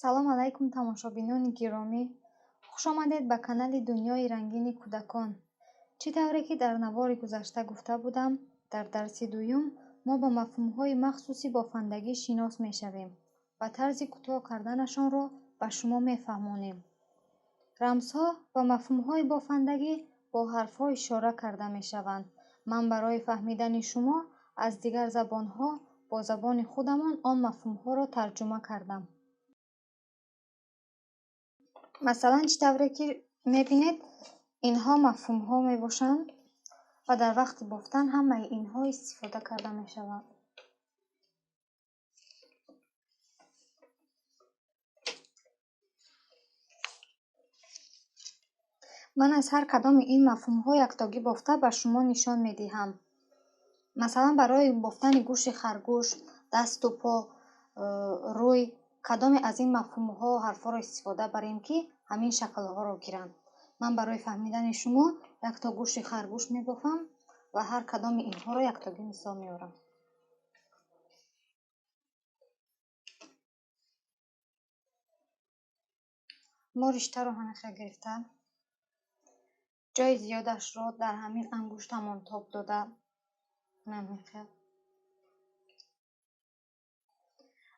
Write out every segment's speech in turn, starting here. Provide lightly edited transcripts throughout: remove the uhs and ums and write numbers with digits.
салом алайкум тамошобинони гиромӣ. хуш омадед ба канали дунёи рангини кудакон. чӣ тавре ки дар навори гузашта гуфта будам, дар дарси дуюм мо ба мафҳумҳои махсуси бофандагӣ шинос мешавем ва тарзи кӯтоҳ карданашонро ба шумо мефаҳмонем. рамзҳо ва мафҳумҳои бофандагӣ бо ҳарфҳо ишора карда мешаванд. ман барои фаҳмидани шумо аз дигар забонҳо бо забони худамон он мафҳумҳоро тарҷума кардам. масалан, чӣ тавре ки мебинед, инҳо мафҳумҳо мебошанд ва дар вақти бофтан ҳамаи инҳо истифода карда мешаванд. ман аз ҳар кадоми ин мафҳумҳо яктогӣ бофта ба шумо нишон медиҳам. масалан, барои бофтани гӯши харгӯш, дасту по, рӯй, кадоме аз ин мафҳумҳо ҳарфҳоро истифода барем ки ҳамин шаклҳоро гиранд. ман барои фаҳмидани шумо якто гӯши харгӯш мебофам ва ҳар кадоми инҳоро яктогӣ мисол меорам. мо риштаро ҳамеха гирифта, ҷои зиёдашро дар ҳамин ангуштамон тоб дода ҳамеха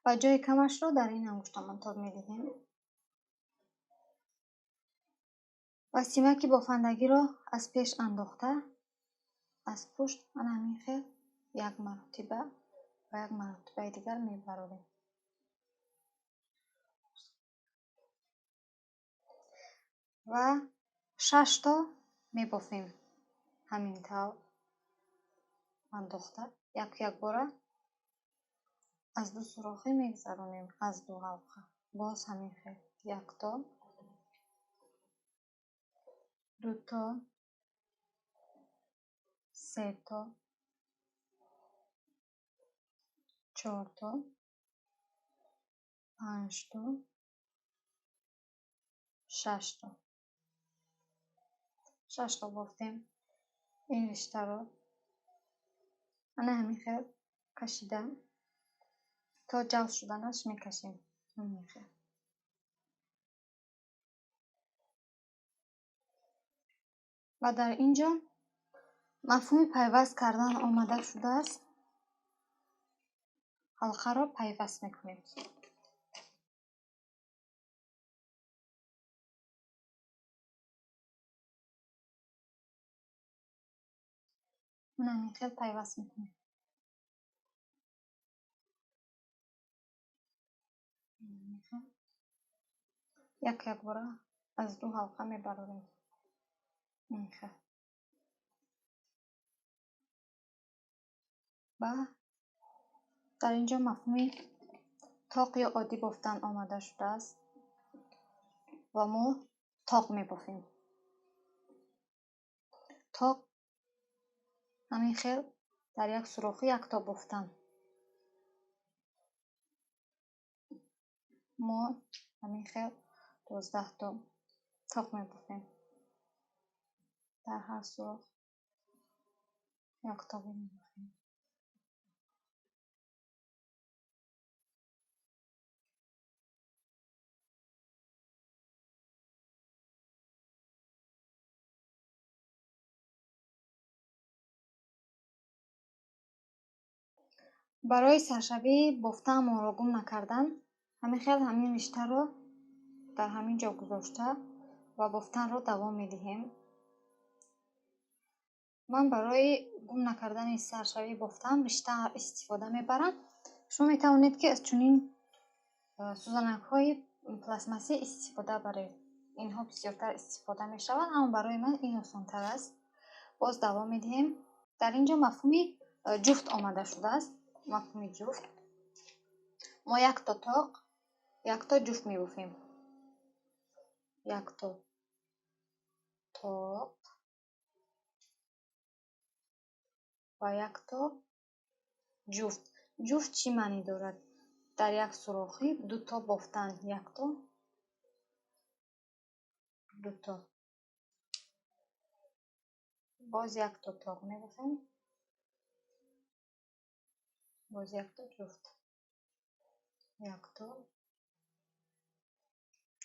ва ҷои камашро дар ин ангуштамон тоб медиҳем ва симаки бофандагиро аз пеш андохта, аз пушт ҳамеха як маротиба ва як маротибаи дигар мебарорем. ва 6 то мебофем ҳамин тавр андохта, як бора аз ду сурохӣ мегзаронем, аз ду ҳалқа. боз ҳамин хел як то, ду то, се то, чор то, панҷ то, 6 то. 6 то бофтем. ин риштаро ана ҳамин хел кашида то ҷавз шуданаш мекашем. ҳамин хел. ва дар инҷо мафҳуми пайваст кардан омада шудааст. ҳалқаро пайваст мекунем. ҳамин хел пайваст мекунем. як бора аз ду ҳалқа мебарорем. ҳамин хел. ва дар инҷо мафҳуми тоқ ё оддӣ бофтан омада шудааст ва мо тоқ мебофем. тоқ ҳамин хел дар як сурохӣ як то бофтан. мо ҳамин хел 12 то тоқ мебофем. дар ҳар сурох як то мебофем. барои саршавии бофтаамонро гум накардан, ҳамин хел ҳамин риштаро дар ҳамин ҷо гузошта ва бофтанро давом медиҳем. ман барои гум накардани саршавии бофтаам ришта истифода мебарам. шумо метавонед ки аз чунин сӯзанакҳои пластмассӣ истифода баред. инҳо бисёртар истифода мешаванд, аммо барои ман ин осонтар аст. боз давом медиҳем. дар инҷо мафҳуми ҷуфт омада шудааст. мафҳуми ҷуфт. мо як то тоқ, як то ҷуфт мебофем. як то тоқ ва як то ҷуфт. ҷуфт чӣ маънӣ дорад? дар як сурохӣ ду то бофтан. як то, ду то. боз як то тоқ мебофем. боз як то ҷуфт. як то,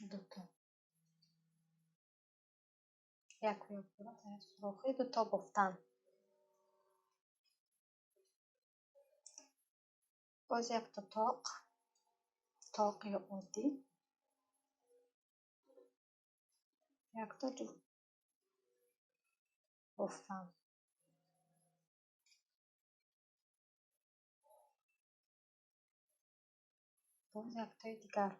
دوتا یک یا سوراخی دوتا بافتن. باز یک تا تاق یا عادی، یک تا جفت بافتن. باز یک تای دیگر،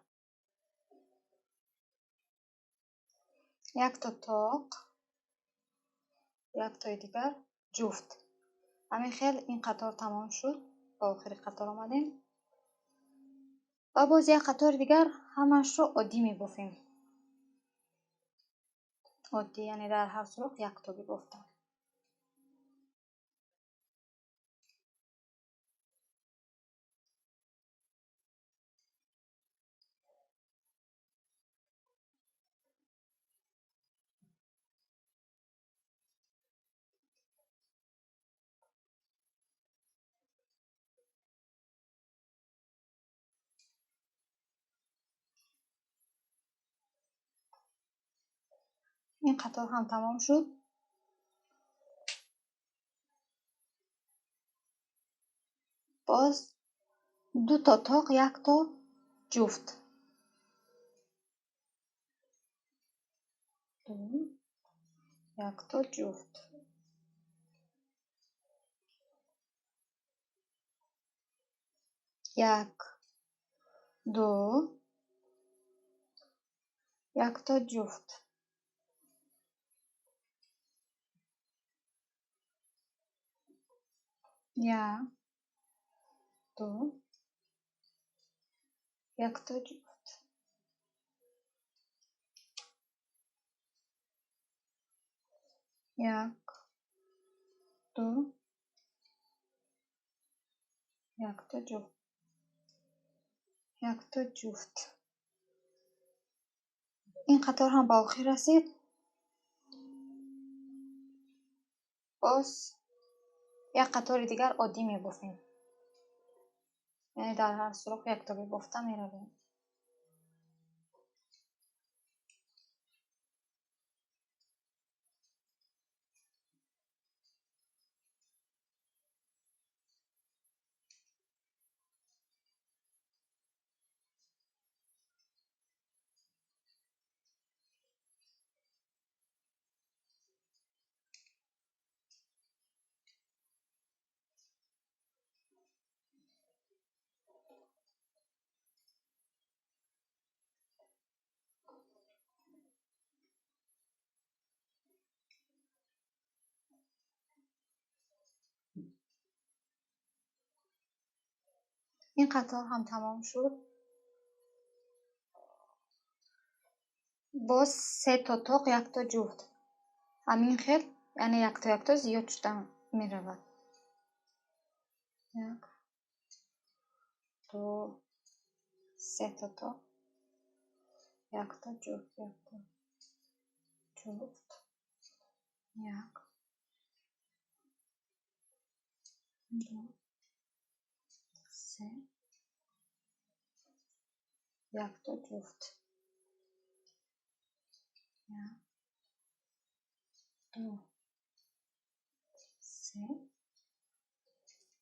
یک تا تاق، یک تای دیگر جفت. همین خیلی این قطار تمام شد، با آخر قطار آمدیم و باز یک قطار دیگر همش رو عادی می بافیم. عادی یعنی در هر سوراخ یک تا بافتم. این قطار هم تمام شد. باز دو تا تاق، یک تا جفت. یک تا جفت. یک، دو، یک تا جفت. یک، دو، یک تا جفت. یک، دو، یک تا جفت. یک تا جفت. این قطار هم به آخر رسید. باز یک قطار دیگر عادی می بافیم، یعنی در هر سوراخ یک تا بافته می رویم. این قطار هم تمام شد. باز سه تا تاق، یک تا جفت. همین خیل یعنی یک تا زیاد شده می رود. یک، دو، سه تا تاق، یک تا جفت. یک تا جفت. یک، دو، سه، یک تا جفت. یک، دو، سه،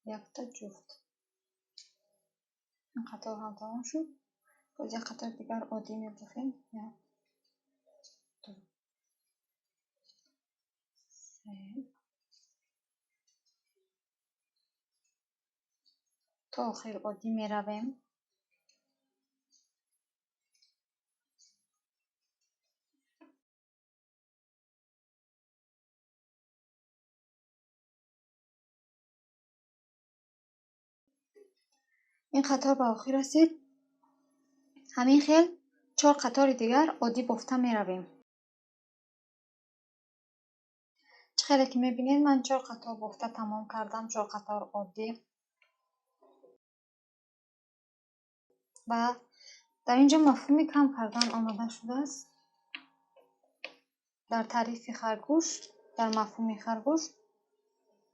یک تا جفت. این قطار هم تمام شد. باز یک قطار دیگر عادی می بافیم. یک، دو، سه تا آخر عادی می رویم. این قطار به آخر رسید. همین خیل 4 قطار دیگر عادی بافته می رویم. خیلی که می بینید من 4 قطار بافته تمام کردم. 4 قطار عادی. و در اینجا مفهوم کم کردن آماده شده است. در تعریف خرگوش، در مفهوم خرگوش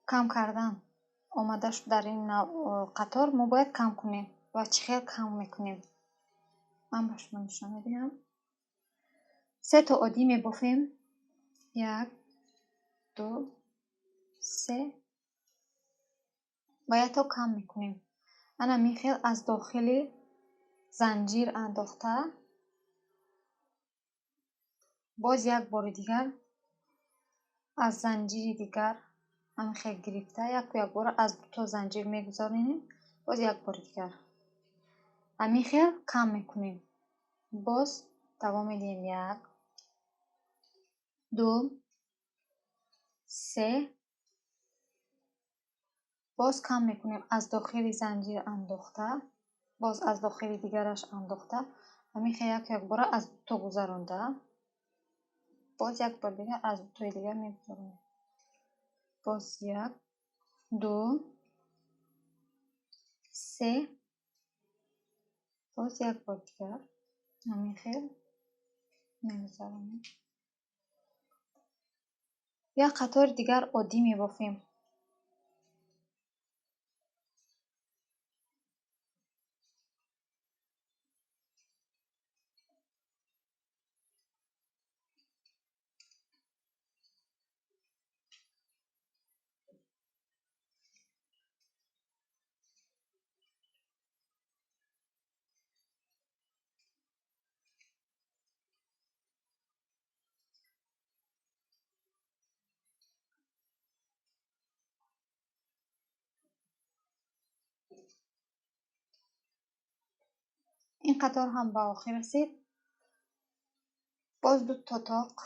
کم کردن آماده شد. در این قطار ما باید کم کنیم و چقدر کم میکنیم من به شما نشان میدم. سه تا عادی میبافیم. 1 2 3. باید تا کم میکنیم. انا میخیل از داخلی زنجیر انداخته باز یک بار دیگر از زنجیر دیگر همخیل گرفته یک بار از تا زنجیر میگذاریم باز یک بار دیگر همخیل کم میکنیم. باز دوام میدیم. 1 2 3. باز کم میکنیم از داخل زنجیر انداخته باز از داخل دیگرش انداخته همخیل یک بار از تا گذرانده باز یک بار دیگر از توی دیگر میگذاریم. باز 1 2 3. باز یک بار دیگر همخیل میگذاریم. یک قطار دیگر عادی میبافیم. این قطار هم به آخر رسید. باز 2 تا تاق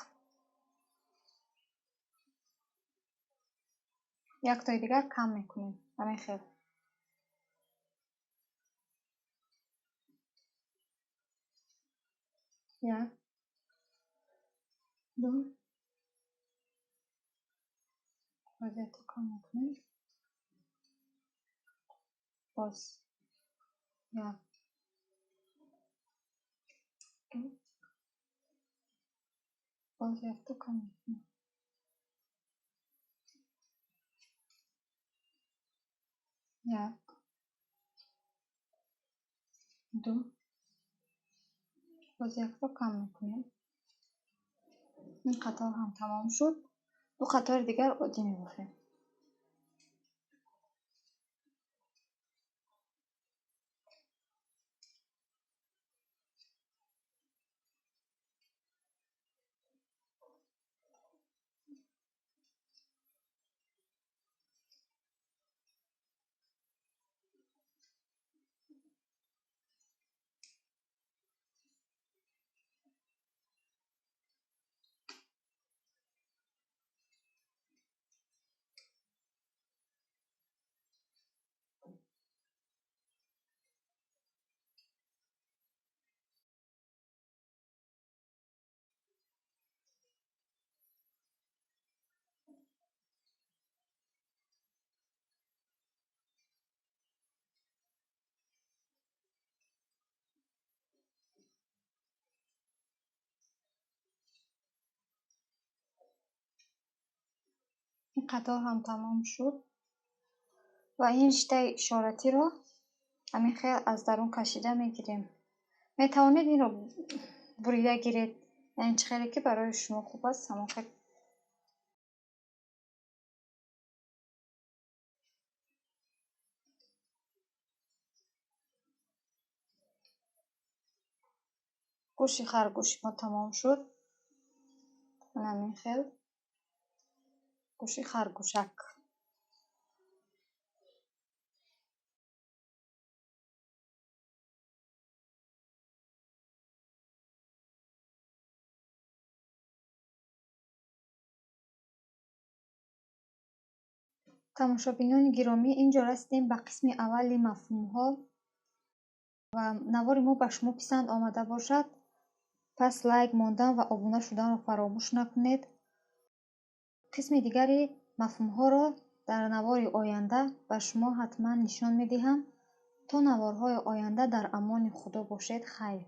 یک تای دیگر کم میکنیم. همخیل 1 2 باز یک تا کم میکنیم. باز 1 2 باز یک تا کم میکنیم. 1 2 باز یک تا کم میکنیم. این قطار هم تمام شد. 2 قطار دیگر عادی میبافیم. این قطار هم تمام شد و این رشته اشارتی رو همخیل از درون کشیده میگیریم. میتوانید این رو بریده گیرید، یعنی چه خیلی که برای شما خوب است. همخیل گوشی خرگوش ما تمام شد. همخیل گوشی خرگوشک. تماشابینان گرامی، اینجا رسیدیم به قسم اولی مفهوم‌ها و навори мо ба шумо писанд омада бошад, пас лайк мондан ва обуна шуданро фаромӯш накунед. қисми дигари мафҳумҳоро дар навори оянда ба шумо ҳатман нишон медиҳам. То наворҳои оянда дар амони худо бошед. хайр.